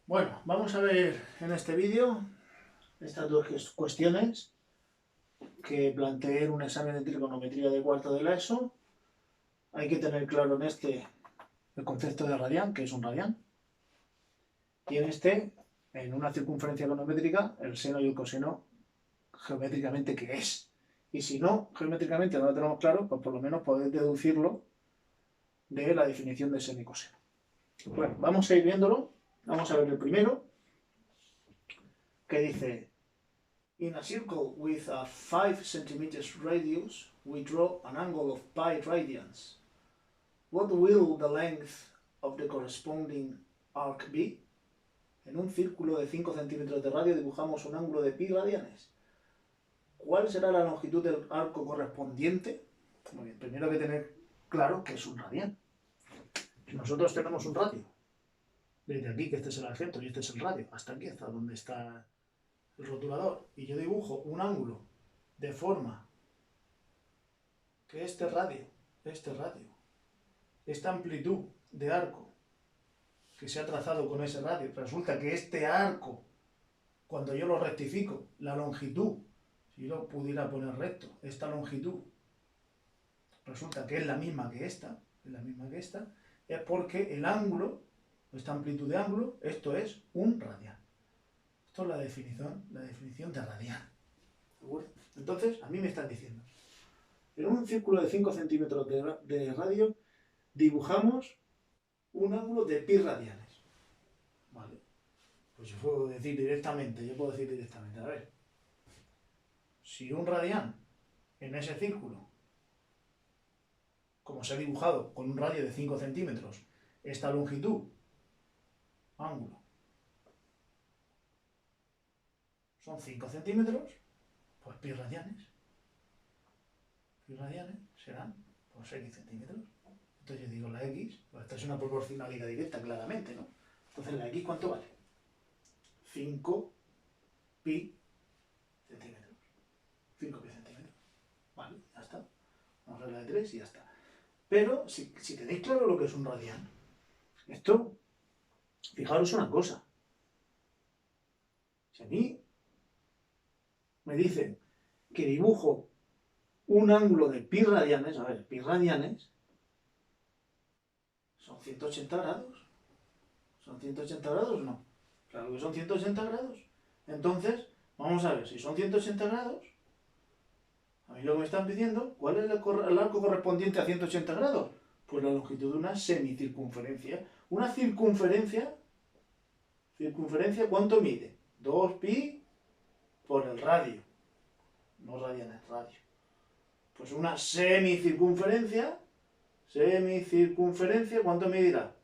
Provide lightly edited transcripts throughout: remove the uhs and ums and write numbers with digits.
Bueno, vamos a ver en este vídeo estas dos cuestiones que planteé en un examen de trigonometría de cuarto de la ESO. Hay que tener claro en este el concepto de radián, que es un radián, y en este, en una circunferencia econométrica, el seno y el coseno geométricamente qué es. Y si no, geométricamente no lo tenemos claro, pues por lo menos podéis deducirlo de la definición de seno y coseno. Bueno, vamos a ir viéndolo. Vamos a ver el primero, que dice: in a circle with a 5 centimeters radius, we draw an angle of pi radians. What will the length of the corresponding arc be? En un círculo de 5 centímetros de radio dibujamos un ángulo de pi radianes. ¿Cuál será la longitud del arco correspondiente? Muy bien, primero hay que tener claro que es un radián. Nosotros tenemos un radio. Desde aquí, que este es el argento y este es el radio, hasta aquí, hasta donde está el rotulador. Y yo dibujo un ángulo de forma que este radio, esta amplitud de arco que se ha trazado con ese radio, resulta que este arco, cuando yo lo rectifico, la longitud, si yo lo pudiera poner recto, esta longitud, resulta que es la misma que esta, es porque el ángulo, esta amplitud de ángulo, esto es un radián. Esto es la definición de radián. ¿De acuerdo? Entonces, a mí me están diciendo, en un círculo de 5 centímetros de radio dibujamos un ángulo de pi radianes. ¿Vale? Pues yo puedo decir directamente, a ver, si un radián en ese círculo, como se ha dibujado con un radio de 5 centímetros, esta longitud, ángulo, son 5 centímetros, pues pi radianes serán pues x centímetros. Entonces yo digo la x, pues esta es una proporcionalidad directa claramente, ¿no? Entonces la x, ¿cuánto vale? 5 pi centímetros. 5 pi centímetros. Vale, ya está. Vamos a la de 3 y ya está. Pero si tenéis claro lo que es un radián, esto, fijaros una cosa. Si a mí me dicen que dibujo un ángulo de pi radianes, a ver, pi radianes son 180 grados. ¿Son 180 grados o no? Claro que son 180 grados. Entonces, vamos a ver, si son 180 grados, a mí lo que me están pidiendo, ¿cuál es el arco correspondiente a 180 grados? Pues la longitud de una semicircunferencia. Una circunferencia, ¿cuánto mide? 2pi por el radio. No radianes, radio. Pues una semicircunferencia, ¿cuánto medirá?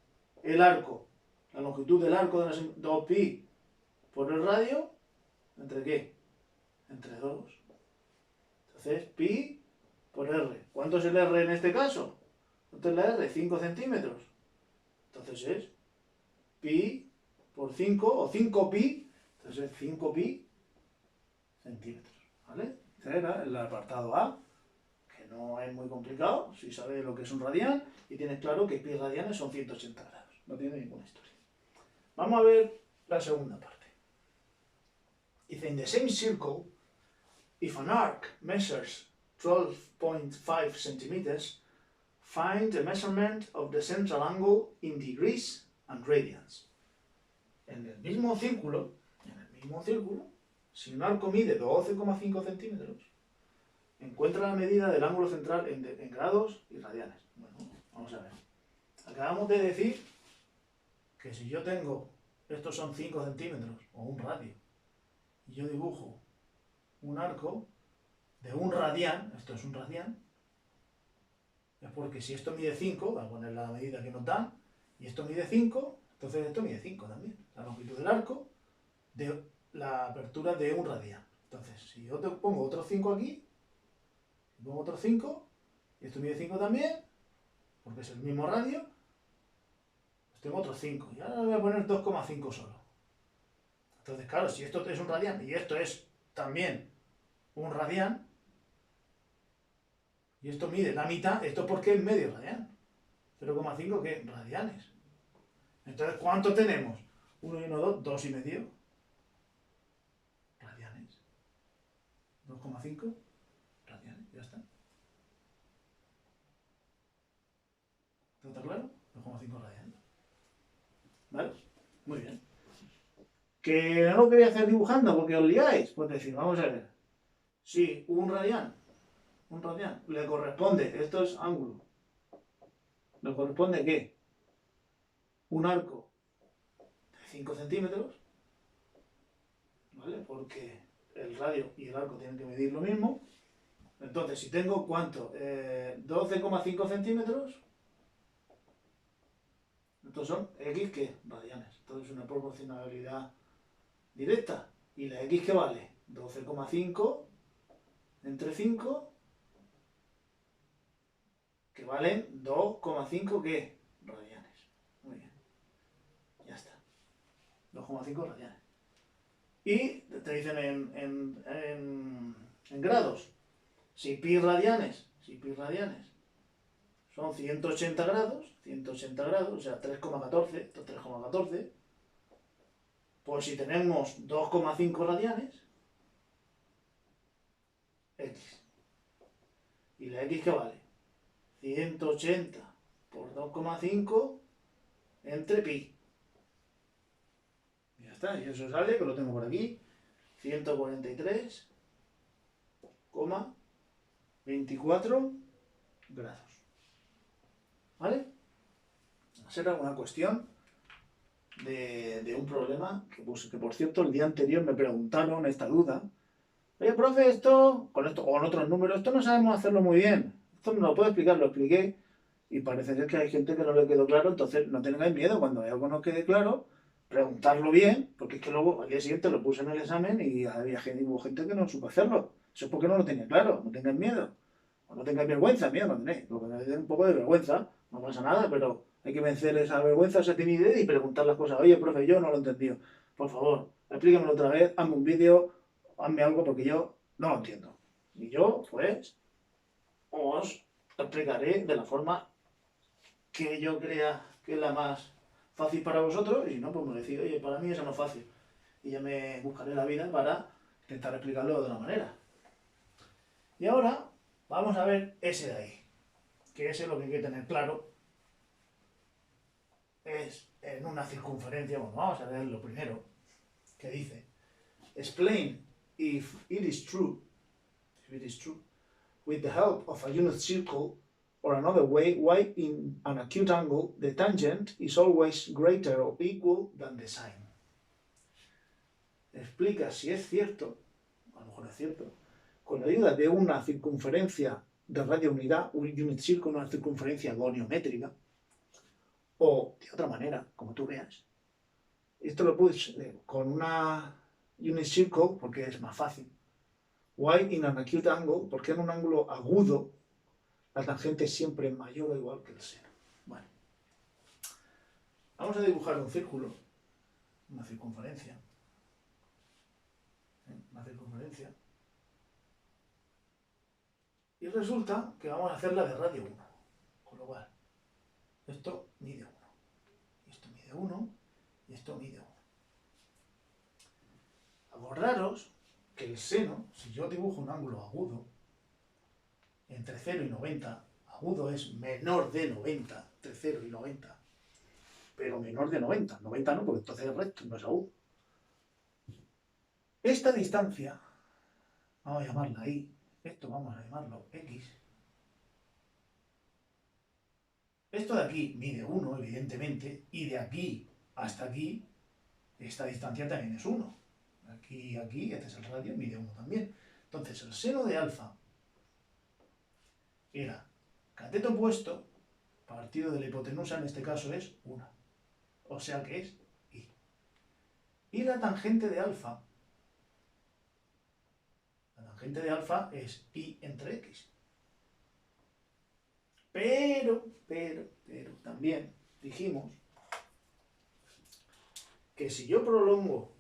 El arco. La longitud del arco de 2pi por el radio, ¿entre qué? Entre 2. Entonces, pi por r. ¿Cuánto es el r en este caso? ¿Cuánto es la r? 5 centímetros. Entonces es pi por 5, o 5pi, entonces es 5pi centímetros. ¿Vale? Este era el apartado A, que no es muy complicado, si sabes lo que es un radián, y tienes claro que pi radianes son 180 grados. No tiene ninguna historia. Vamos a ver la segunda parte. Dice, in the same circle, if an arc measures 12.5 centimeters, find the measurement of the central angle in degrees and radians. En el mismo círculo, si un arco mide 12,5 centímetros, encuentra la medida del ángulo central en grados y radianes. Bueno, vamos a ver. Acabamos de decir que si yo tengo, estos son 5 centímetros, o un radio, y yo dibujo un arco de un radián, esto es un radián, es porque si esto mide 5, voy a poner la medida que nos dan, y esto mide 5, entonces esto mide 5 también. La longitud del arco de la apertura de un radián. Entonces, si yo te pongo otros 5 aquí, y pongo otros 5, y esto mide 5 también, porque es el mismo radio, pues tengo otros 5. Y ahora le voy a poner 2,5 solo. Entonces, claro, si esto es un radián y esto es también un radián, y esto mide la mitad, esto porque es medio radián. 0,5 ¿qué? Radianes. Entonces, ¿cuánto tenemos? 1 y 1, 2, 2,5 radianes. 2,5 radianes, ya está. ¿Todo está claro? 2,5 radianes. ¿Vale? Muy bien. ¿Que no lo quería hacer dibujando porque os liáis? Pues decir, vamos a ver. Si un radián le corresponde, esto es ángulo, ¿le corresponde qué? Un arco de 5 centímetros, ¿vale? Porque el radio y el arco tienen que medir lo mismo. Entonces, si tengo, ¿cuánto? 12,5 centímetros, estos son X, ¿qué? Radianes. Entonces es una proporcionalidad directa. ¿Y la X qué vale? 12,5 entre 5, que valen 2,5 ¿qué? Radianes. Muy bien. Ya está. 2,5 radianes. Y te dicen en grados. Si pi radianes son 180 grados, o sea, 3,14, esto es 3,14, pues si tenemos 2,5 radianes, X. ¿Y la X qué vale? 180 por 2,5 entre pi. Ya está, y eso sale, que lo tengo por aquí, 143,24 grados. ¿Vale? Será una cuestión de un problema que por cierto el día anterior me preguntaron esta duda. Oye, profe, esto, o con otros números, esto no sabemos hacerlo muy bien. Esto me lo puedo explicar, lo expliqué. Y parece ser que hay gente que no le quedó claro, entonces no tengáis miedo. Cuando algo no quede claro, preguntarlo bien, porque es que luego al día siguiente lo puse en el examen y había gente que no supo hacerlo. Eso es porque no lo tenía claro, no tengáis miedo. O no tengáis vergüenza, miedo no tenéis. Lo que me da un poco de vergüenza, no pasa nada, pero hay que vencer esa vergüenza, esa timidez y preguntar las cosas. Oye, profe, yo no lo he entendido. Por favor, explíquemelo otra vez, hazme un vídeo, hazme algo porque yo no lo entiendo. Y yo, pues, os explicaré de la forma que yo crea que es la más fácil para vosotros, y si no, pues me decís, oye, para mí esa no es fácil. Y ya me buscaré la vida para intentar explicarlo de otra manera. Y ahora vamos a ver ese de ahí, que ese es lo que hay que tener claro. Es en una circunferencia, bueno, vamos a ver lo primero, que dice, explain if it is true, with the help of a unit circle, or another way, why in an acute angle the tangent is always greater or equal than the sine. Explica si es cierto, a lo mejor es cierto, con la ayuda de una circunferencia de radio unidad, un unit circle, una circunferencia goniométrica, o de otra manera, como tú veas. Esto lo puedes con una unit circle porque es más fácil. Why in an acute angle, porque en un ángulo agudo la tangente es siempre mayor o igual que el seno. Bueno, vamos a dibujar un círculo, una circunferencia. Una circunferencia. Y resulta que vamos a hacerla de radio 1. Con lo cual, esto mide 1. Y esto mide 1. Y esto mide 1. Acordaros que el seno, si yo dibujo un ángulo agudo, entre 0 y 90, agudo es menor de 90, entre 0 y 90, pero menor de 90, 90 no, porque entonces es recto, no es agudo. Esta distancia, vamos a llamarla I, esto vamos a llamarlo X. Esto de aquí mide 1, evidentemente, y de aquí hasta aquí, esta distancia también es 1. Aquí y aquí, este es el radio, mide 1 también. Entonces, el seno de alfa era cateto opuesto, partido de la hipotenusa, en este caso es 1. O sea que es I. Y la tangente de alfa es I entre X. Pero, también dijimos que si yo prolongo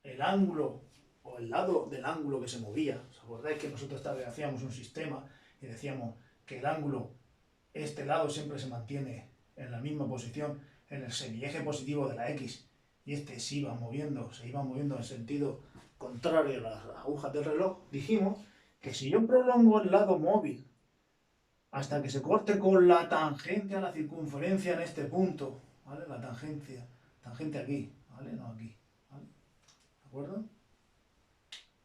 el ángulo o el lado del ángulo que se movía, ¿os acordáis que nosotros hacíamos un sistema y decíamos que el ángulo, este lado siempre se mantiene en la misma posición, en el semieje positivo de la X, y este se iba moviendo en sentido contrario a las agujas del reloj, dijimos que si yo prolongo el lado móvil hasta que se corte con la tangente a la circunferencia en este punto, ¿vale? La tangente aquí, ¿vale? No aquí, ¿vale? ¿De acuerdo?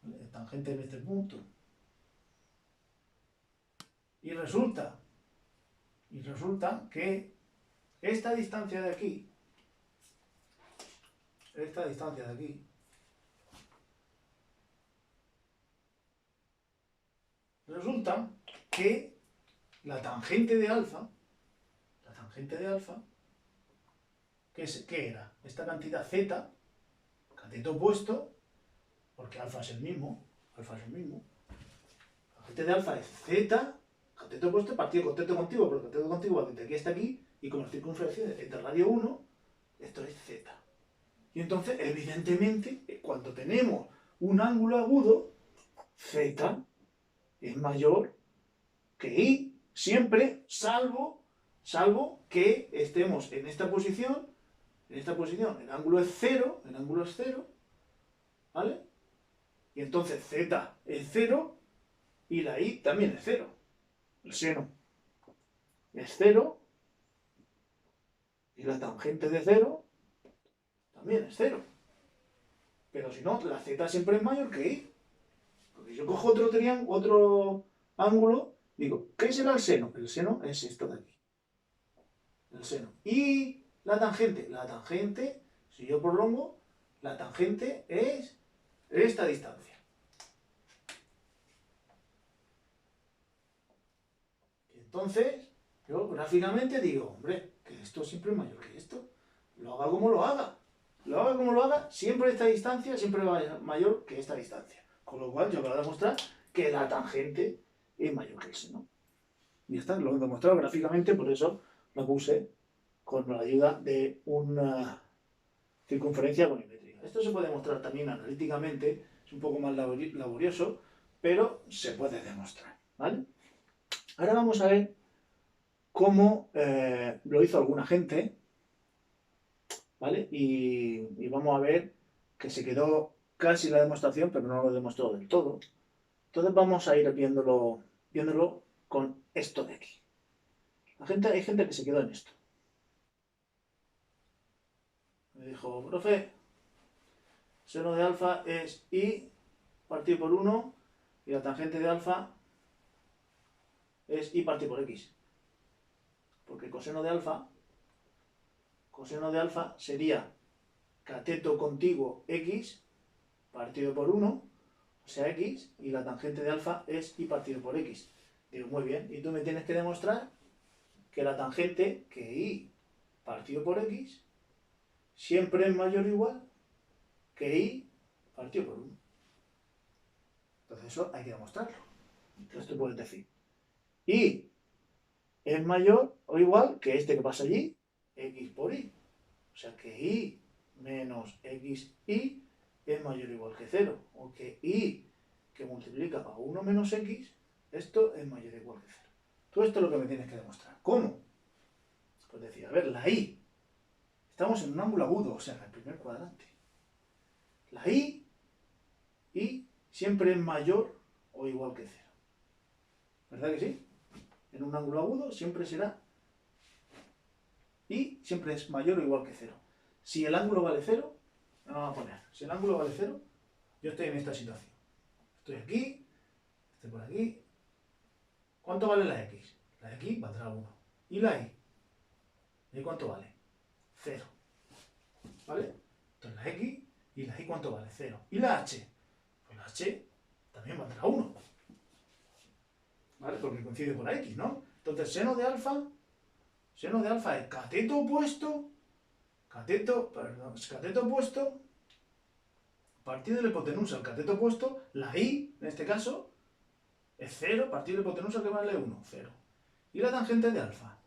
¿Vale? Tangente en este punto. Y resulta que esta distancia de aquí, resulta que la tangente de alfa, ¿qué era? Esta cantidad z, cateto opuesto, porque alfa es el mismo, la tangente de alfa es z, cateto opuesto partido con cateto contiguo, porque el cateto contiguo va desde aquí hasta aquí, y con las circunferencias entre radio 1, esto es z. Y entonces, evidentemente, cuando tenemos un ángulo agudo, z es mayor que i, siempre, salvo que estemos en esta posición, el ángulo es cero, ¿vale? Y entonces z es 0 y la i también es 0. El seno es 0 y la tangente de 0 también es 0. Pero si no, la z siempre es mayor que i. Porque yo cojo otro ángulo, digo, ¿qué será el seno? El seno es esto de aquí. El seno. Y la tangente, si yo prolongo, la tangente es esta distancia. Y entonces, yo gráficamente digo, hombre, que esto siempre es mayor que esto. Lo haga como lo haga. Siempre esta distancia siempre va a ser mayor que esta distancia. Con lo cual yo voy a demostrar que la tangente es mayor que el seno. Y ya está, lo he demostrado gráficamente, por eso lo puse con la ayuda de una circunferencia volumétrica. Esto se puede demostrar también analíticamente, es un poco más laborioso, pero se puede demostrar, ¿vale? Ahora vamos a ver cómo lo hizo alguna gente, ¿vale? Y vamos a ver que se quedó casi la demostración, pero no lo demostró del todo. Entonces vamos a ir viéndolo con esto de aquí. Hay gente que se quedó en esto. Me dijo, profe, seno de alfa es i partido por 1 y la tangente de alfa es i partido por x. Porque coseno de alfa sería cateto contiguo x partido por 1, o sea x, y la tangente de alfa es i partido por x. Digo, muy bien, y tú me tienes que demostrar que la tangente, que i partido por x, siempre es mayor o igual que i partido por 1. Entonces eso hay que demostrarlo. Entonces tú puedes decir, i es mayor o igual que este que pasa allí, x por i. O sea que i menos xi es mayor o igual que 0. O que i que multiplica a 1 menos x, esto es mayor o igual que 0. Todo esto es lo que me tienes que demostrar. ¿Cómo? Pues decir, a ver, la i. Estamos en un ángulo agudo, o sea, en el primer cuadrante. La i siempre es mayor o igual que 0. ¿Verdad que sí? En un ángulo agudo siempre será y siempre es mayor o igual que 0. Si el ángulo vale 0, me lo vamos a poner. Si el ángulo vale 0, yo estoy en esta situación. Estoy aquí, estoy por aquí. ¿Cuánto vale la x? La x valdrá 1. ¿Y la y? ¿Y cuánto vale? 0. ¿Vale? Entonces la x y la y ¿cuánto vale? 0. ¿Y la h? Pues la h también valdrá 1. ¿Vale? Porque coincide con la x, ¿no? Entonces seno de alfa es cateto opuesto, partido de la hipotenusa al cateto opuesto, la i, en este caso, es 0, partido de la hipotenusa que vale 1, 0. ¿Y la tangente de alfa?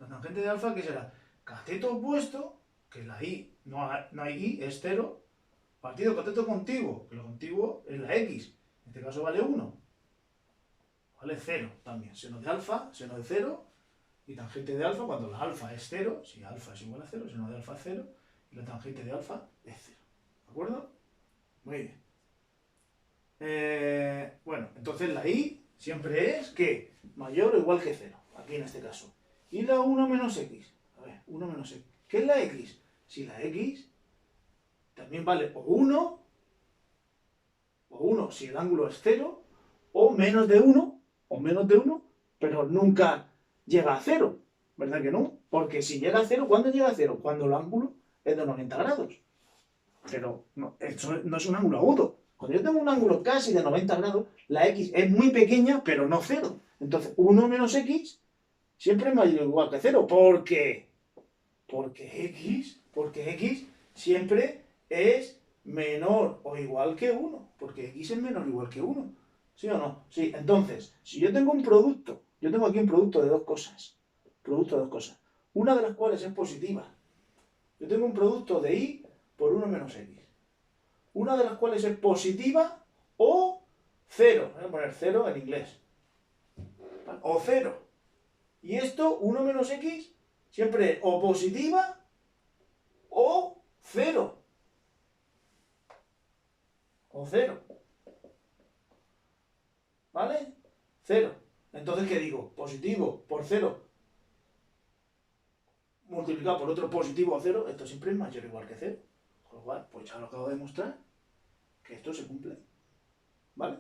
La tangente de alfa, ¿qué será? Cateto opuesto, que la i, no hay i, es 0, partido cateto contiguo, que lo contiguo es la x, en este caso vale 1. Vale 0 también. Seno de alfa, seno de 0, y tangente de alfa cuando la alfa es 0, si alfa es igual a 0, seno de alfa es 0, y la tangente de alfa es 0. ¿De acuerdo? Muy bien. Bueno, entonces la i siempre es que mayor o igual que 0, aquí en este caso. Y la 1 menos x. A ver, 1 menos x. ¿Qué es la x? Si la x también vale o 1 si el ángulo es 0, o menos de 1, pero nunca llega a 0, ¿verdad que no? Porque si llega a 0, ¿cuándo llega a 0? Cuando el ángulo es de 90 grados. Pero no, esto no es un ángulo agudo. Cuando yo tengo un ángulo casi de 90 grados, la x es muy pequeña, pero no 0. Entonces, 1 menos x siempre es mayor o igual que 0. ¿Por qué? Porque x siempre es menor o igual que 1. Porque x es menor o igual que 1. ¿Sí o no? Sí. Entonces, si yo tengo un producto, yo tengo aquí un producto de dos cosas. Una de las cuales es positiva. Yo tengo un producto de y por 1 menos x. Una de las cuales es positiva o 0. Voy a poner 0 en inglés. O 0. Y esto, 1 menos x, siempre es o positiva o 0. O 0. ¿Vale? 0. Entonces, ¿qué digo? Positivo por 0 multiplicado por otro positivo a 0, esto siempre es mayor o igual que 0. Con lo cual, pues ya lo acabo de demostrar que esto se cumple. ¿Vale?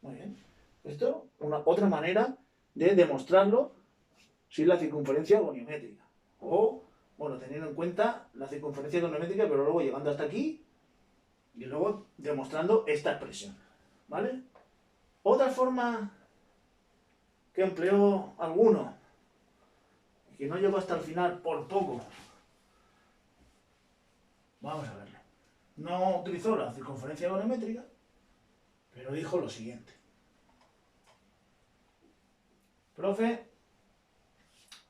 Muy bien. Esto, otra manera de demostrarlo sin la circunferencia goniométrica. O, bueno, teniendo en cuenta la circunferencia goniométrica, pero luego llegando hasta aquí y luego demostrando esta expresión. ¿Vale? Otra forma que empleó alguno, y que no llegó hasta el final por poco. Vamos a verlo. No utilizó la circunferencia goniométrica, pero dijo lo siguiente. Profe,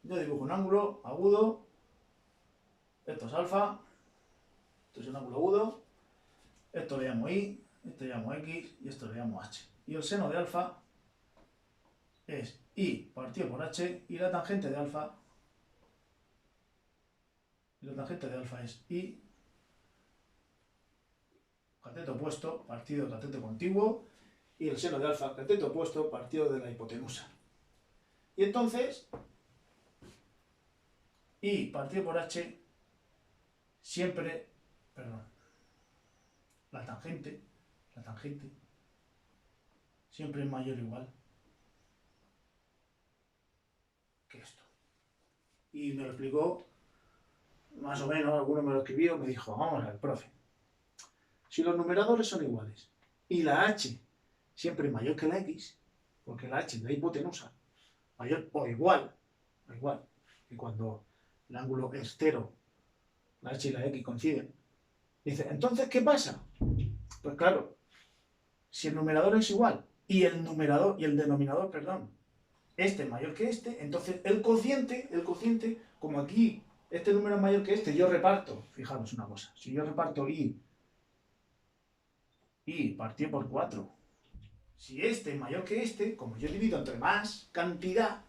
yo dibujo un ángulo agudo, esto es alfa, esto es un ángulo agudo, esto le llamo y, esto le llamo x y esto le llamo h. Y el seno de alfa es y partido por h y la tangente de alfa es y cateto opuesto partido de cateto contiguo y el seno de alfa cateto opuesto partido de la hipotenusa. Y entonces y partido por h siempre, la tangente siempre es mayor o igual que esto. Y me lo explicó más o menos, alguno me lo escribió, me dijo, vamos a ver, profe, si los numeradores son iguales y la h siempre es mayor que la x, porque la h es la hipotenusa, mayor o igual, que cuando el ángulo es 0, la h y la x coinciden. Dice, entonces, ¿qué pasa? Pues claro, si el numerador es igual y el denominador, este es mayor que este, entonces el cociente, como aquí este número es mayor que este, yo reparto, fijaros una cosa, si yo reparto y partido por 4, si este es mayor que este, como yo divido entre más cantidad,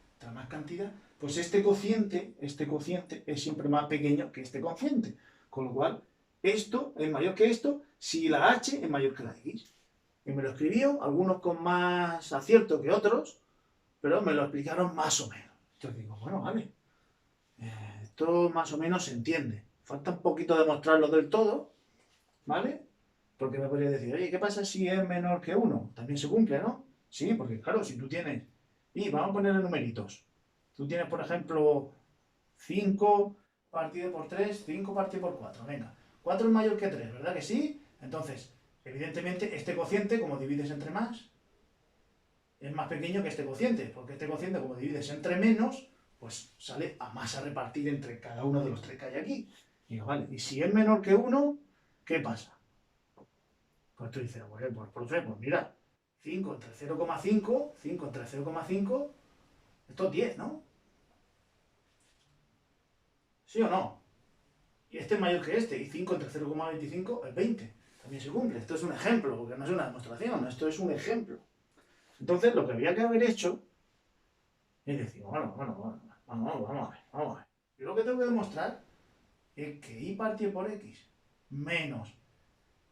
pues este cociente es siempre más pequeño que este cociente, con lo cual esto es mayor que esto si la h es mayor que la x. Y me lo escribió, algunos con más acierto que otros, pero me lo explicaron más o menos. Entonces digo, bueno, vale, esto más o menos se entiende. Falta un poquito demostrarlo del todo, ¿vale? Porque me podría decir, oye, ¿qué pasa si es menor que 1? También se cumple, ¿no? Sí, porque claro, si tú tienes, y vamos a ponerle numeritos. Tú tienes, por ejemplo, 5 partido por 3, 5 partido por 4. Venga, 4 es mayor que 3, ¿verdad que sí? Entonces, evidentemente, este cociente, como divides entre más, es más pequeño que este cociente, porque este cociente, como divides entre menos, pues sale a más a repartir entre cada uno de los 3 que hay aquí. Y digo, vale, y si es menor que 1, ¿qué pasa? Pues tú dices, bueno, pues profe, pues mira, 5 entre 0,5, esto es 10, ¿no? ¿Sí o no? Y este es mayor que este, y 5 entre 0,25 es 20. También se cumple. Esto es un ejemplo, porque no es una demostración, esto es un ejemplo. Entonces, lo que había que haber hecho es decir, bueno, que demostrar es que y partido por x menos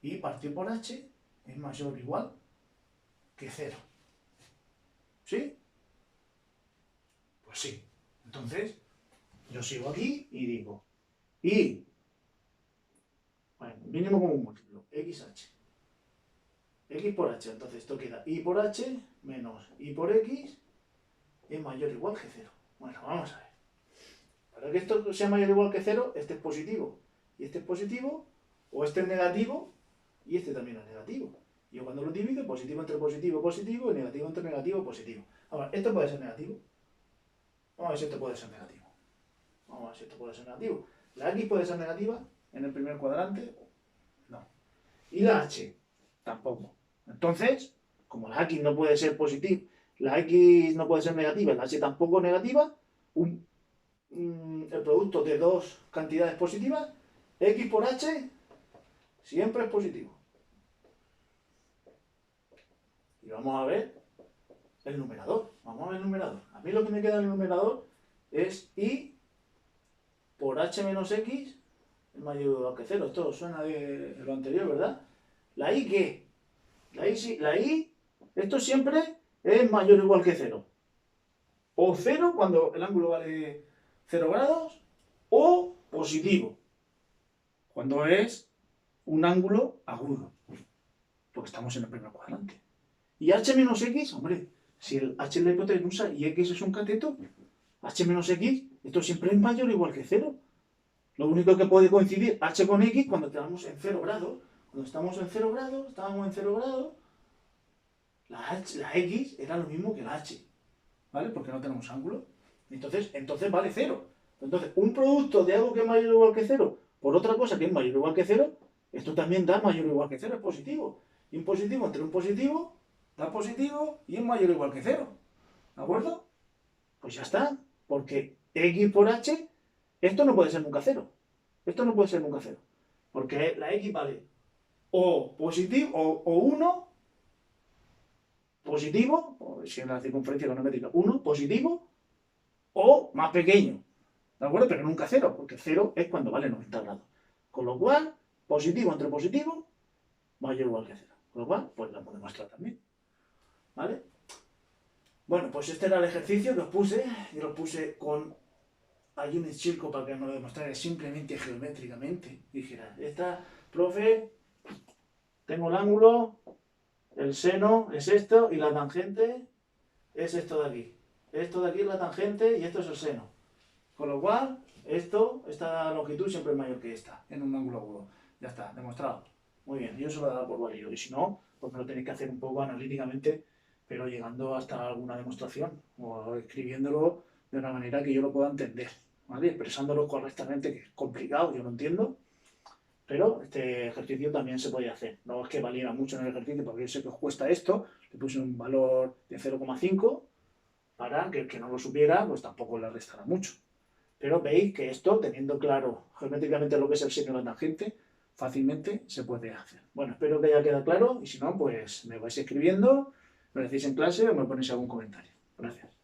y partido por h es mayor o igual que 0. ¿Sí? Pues sí. Entonces, yo sigo aquí y digo y, bueno, mínimo como un múltiplo, xh. X por h, entonces esto queda y por h menos y por x es mayor o igual que 0. Bueno, vamos a ver. Para que esto sea mayor o igual que 0, este es positivo y este es positivo, o este es negativo y este también es negativo. Yo cuando lo divido, positivo entre positivo, positivo, y negativo entre negativo, positivo. Ahora, ¿esto puede ser negativo? Vamos a ver si esto puede ser negativo. Vamos a ver si esto puede ser negativo. ¿La x puede ser negativa en el primer cuadrante? No. ¿Y la h? Tampoco. Entonces, como la x no puede ser positiva, la x no puede ser negativa, la h tampoco negativa, el producto de dos cantidades positivas, x por h, siempre es positivo. Y vamos a ver el numerador. Vamos a ver el numerador. A mí lo que me queda en el numerador es y por h menos x es mayor o igual que 0. Esto suena de lo anterior, ¿verdad? ¿La y qué? La y, esto siempre es mayor o igual que 0. O 0 cuando el ángulo vale 0 grados, o positivo cuando es un ángulo agudo, porque estamos en el primer cuadrante. Y h menos x, hombre, si el h es la hipotenusa y x es un cateto, h menos x, esto siempre es mayor o igual que 0. Lo único que puede coincidir h con x cuando estamos en 0 grados. Cuando estamos en 0 grados, la x era lo mismo que la h, ¿vale? Porque no tenemos ángulo. Entonces vale 0. Entonces, un producto de algo que es mayor o igual que 0 por otra cosa que es mayor o igual que 0, esto también da mayor o igual que 0, es positivo. Y un positivo entre un positivo da positivo y es mayor o igual que 0. ¿De acuerdo? Pues ya está. Porque x por h, esto no puede ser nunca 0. Esto no puede ser nunca 0. Porque la x vale o positivo, o 1 positivo, o si es la circunferencia econométrica, 1 positivo, o más pequeño. ¿De acuerdo? Pero nunca 0, porque 0 es cuando vale 90 grados. Con lo cual, positivo entre positivo, mayor o igual que 0. Con lo cual, pues la podemos mostrar también. ¿Vale? Bueno, pues este era el ejercicio que os puse. Yo lo puse con hay un circo para que me lo demostrara simplemente geométricamente. Dijera, esta, profe, tengo el ángulo, el seno es esto y la tangente es esto de aquí. Esto de aquí es la tangente y esto es el seno. Con lo cual, esta longitud siempre es mayor que esta, en un ángulo agudo. Ya está, demostrado. Muy bien, yo eso lo he dado por válido. Y si no, pues me lo tenéis que hacer un poco analíticamente, pero llegando hasta alguna demostración o escribiéndolo de una manera que yo lo pueda entender, ¿vale? Expresándolo correctamente, que es complicado, yo lo entiendo, pero este ejercicio también se podía hacer. No es que valiera mucho en el ejercicio, porque yo sé que os cuesta esto, le puse un valor de 0,5 para que el que no lo supiera, pues tampoco le restara mucho. Pero veis que esto, teniendo claro geométricamente lo que es el seno y la tangente, fácilmente se puede hacer. Bueno, espero que haya quedado claro y si no, pues me vais escribiendo, me lo decís en clase o me ponéis algún comentario. Gracias.